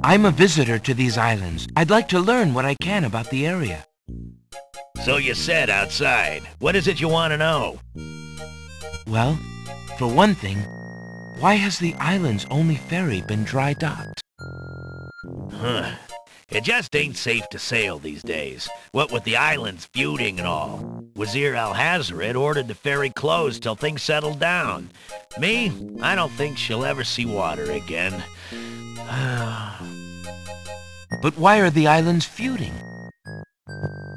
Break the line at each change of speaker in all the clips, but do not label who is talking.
I'm a visitor to these islands. I'd like to learn what I can about the area.
So you said outside. What is it you want to know?
Well, for one thing, why has the island's only ferry been dry docked?
Huh. It just ain't safe to sail these days. What with the islands feuding and all. Wazir Al-Hazred ordered the ferry closed till things settled down. Me, I don't think she'll ever see water again.
But why are the islands feuding?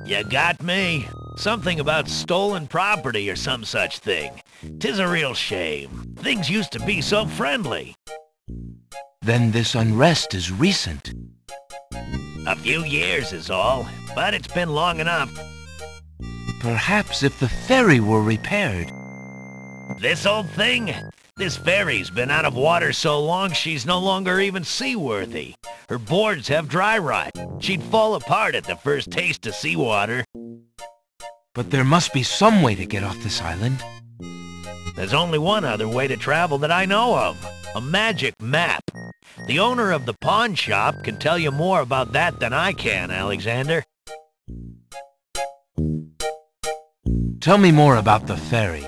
You got me. Something about stolen property or some such thing. 'Tis a real shame. Things used to be so friendly.
Then this unrest is recent.
A few years is all, but it's been long enough.
Perhaps if the ferry were repaired.
This old thing? This ferry's been out of water so long she's no longer even seaworthy. Her boards have dry rot. She'd fall apart at the first taste of seawater.
But there must be some way to get off this island.
There's only one other way to travel that I know of. A magic map. The owner of the pawn shop can tell you more about that than I can, Alexander.
Tell me more about the ferry.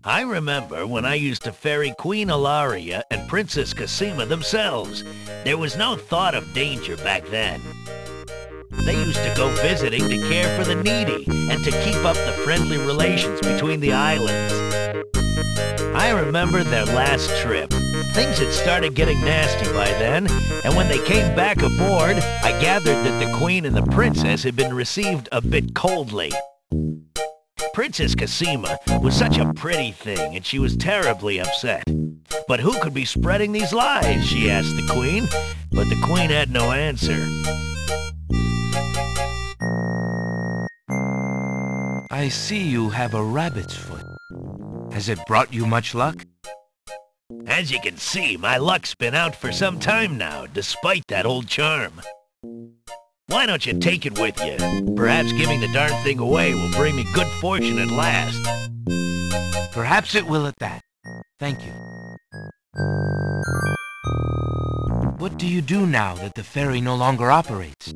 I remember when I used to ferry Queen Ilaria and Princess Cassima themselves. There was no thought of danger back then. They used to go visiting to care for the needy and to keep up the friendly relations between the islands. I remember their last trip. Things had started getting nasty by then, and when they came back aboard, I gathered that the Queen and the Princess had been received a bit coldly. Princess Cassima was such a pretty thing, and she was terribly upset. But who could be spreading these lies, she asked the Queen, but the Queen had no answer.
I see you have a rabbit's foot. Has it brought you much luck?
As you can see, my luck's been out for some time now, despite that old charm. Why don't you take it with you? Perhaps giving the darn thing away will bring me good fortune at last.
Perhaps it will at that. Thank you. What do you do now that the ferry no longer operates?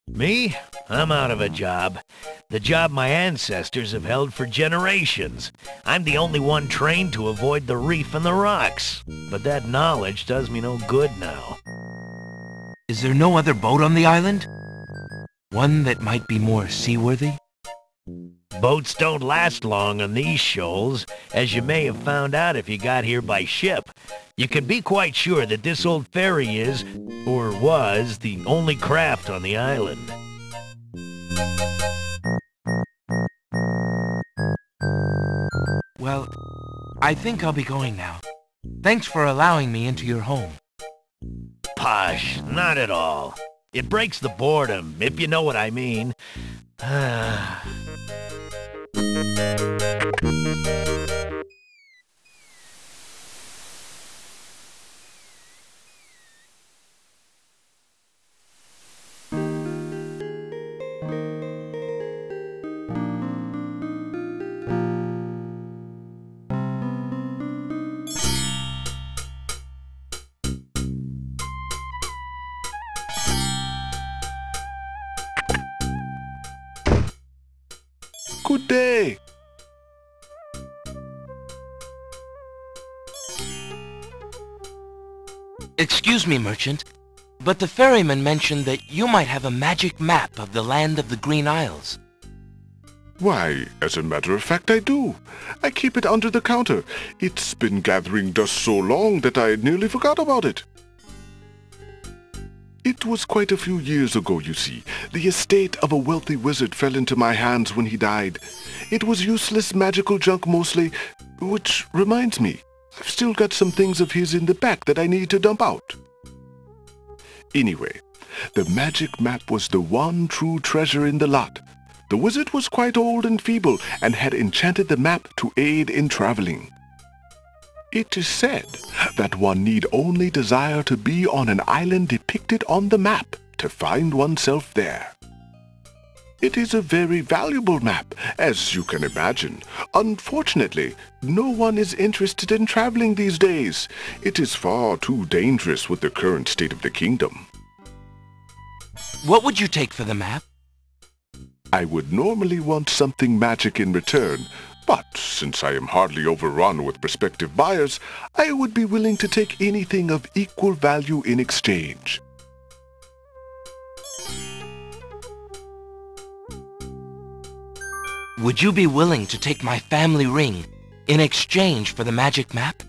Me? I'm out of a job. The job my ancestors have held for generations. I'm the only one trained to avoid the reef and the rocks. But that knowledge does me no good now.
Is there no other boat on the island? One that might be more seaworthy?
Boats don't last long on these shoals, as you may have found out if you got here by ship. You can be quite sure that this old ferry is, or was, the only craft on the island.
Well, I think I'll be going now. Thanks for allowing me into your home.
Posh, not at all. It breaks the boredom, if you know what I mean.
Good day.
Excuse me, merchant, but the ferryman mentioned that you might have a magic map of the land of the Green Isles.
Why, as a matter of fact, I do. I keep it under the counter. It's been gathering dust so long that I nearly forgot about it. It was quite a few years ago, you see. The estate of a wealthy wizard fell into my hands when he died. It was useless magical junk mostly, which reminds me, I've still got some things of his in the back that I need to dump out. Anyway, the magic map was the one true treasure in the lot. The wizard was quite old and feeble and had enchanted the map to aid in traveling. It is said that one need only desire to be on an island depicted on the map to find oneself there. It is a very valuable map, as you can imagine. Unfortunately, no one is interested in traveling these days. It is far too dangerous with the current state of the kingdom.
What would you take for the map?
I would normally want something magic in return, but since I am hardly overrun with prospective buyers, I would be willing to take anything of equal value in exchange.
Would you be willing to take my family ring in exchange for the magic map?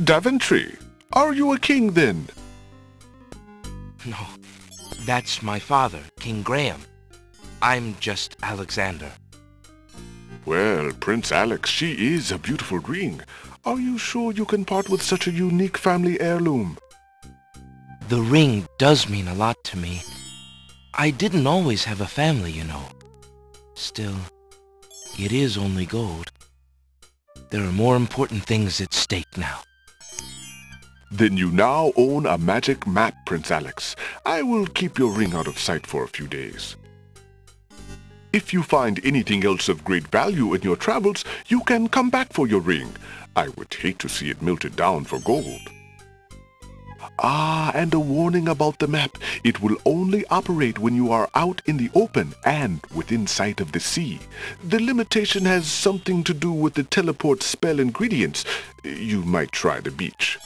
Daventry, are you a king then?
No, that's my father, King Graham. I'm just Alexander.
Well, Prince Alex, she is a beautiful ring. Are you sure you can part with such a unique family heirloom?
The ring does mean a lot to me. I didn't always have a family, you know. Still, it is only gold. There are more important things at stake now.
Then you now own a magic map, Prince Alex. I will keep your ring out of sight for a few days. If you find anything else of great value in your travels, you can come back for your ring. I would hate to see it melted down for gold. Ah, and a warning about the map. It will only operate when you are out in the open and within sight of the sea. The limitation has something to do with the teleport spell ingredients. You might try the beach.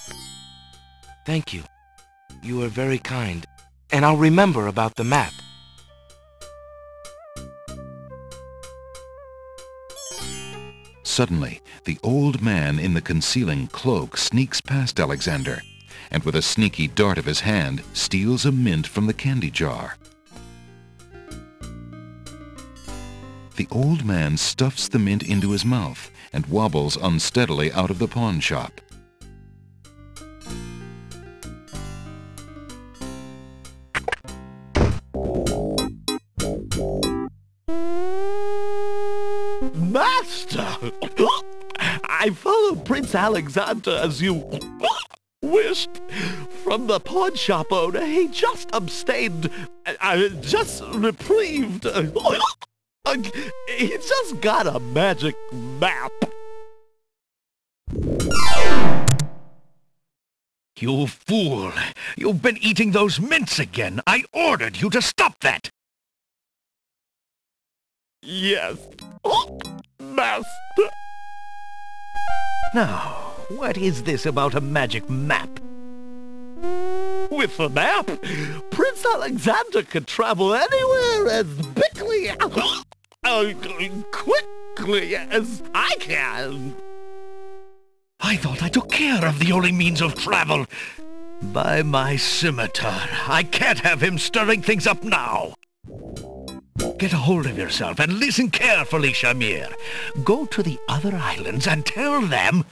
Thank you. You are very kind, and I'll remember about the map.
Suddenly, the old man in the concealing cloak sneaks past Alexander, and with a sneaky dart of his hand, steals a mint from the candy jar. The old man stuffs the mint into his mouth and wobbles unsteadily out of the pawn shop.
Master! I followed Prince Alexander as you wished. From the pawn shop owner, he just abstained, just reprieved. He just got a magic map.
You fool! You've been eating those mints again! I ordered you to stop that!
Yes, Master.
Now, what is this about a magic map?
With the map, Prince Alexander can travel anywhere as quickly as I can.
I thought I took care of the only means of travel. By my scimitar, I can't have him stirring things up now. Get a hold of yourself and listen carefully, Shamir. Go to the other islands and tell them...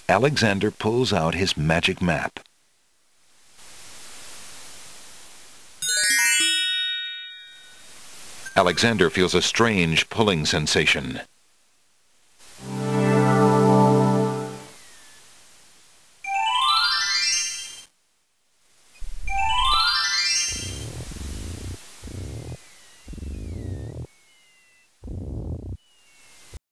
Alexander pulls out his magic map. Alexander feels a strange pulling sensation.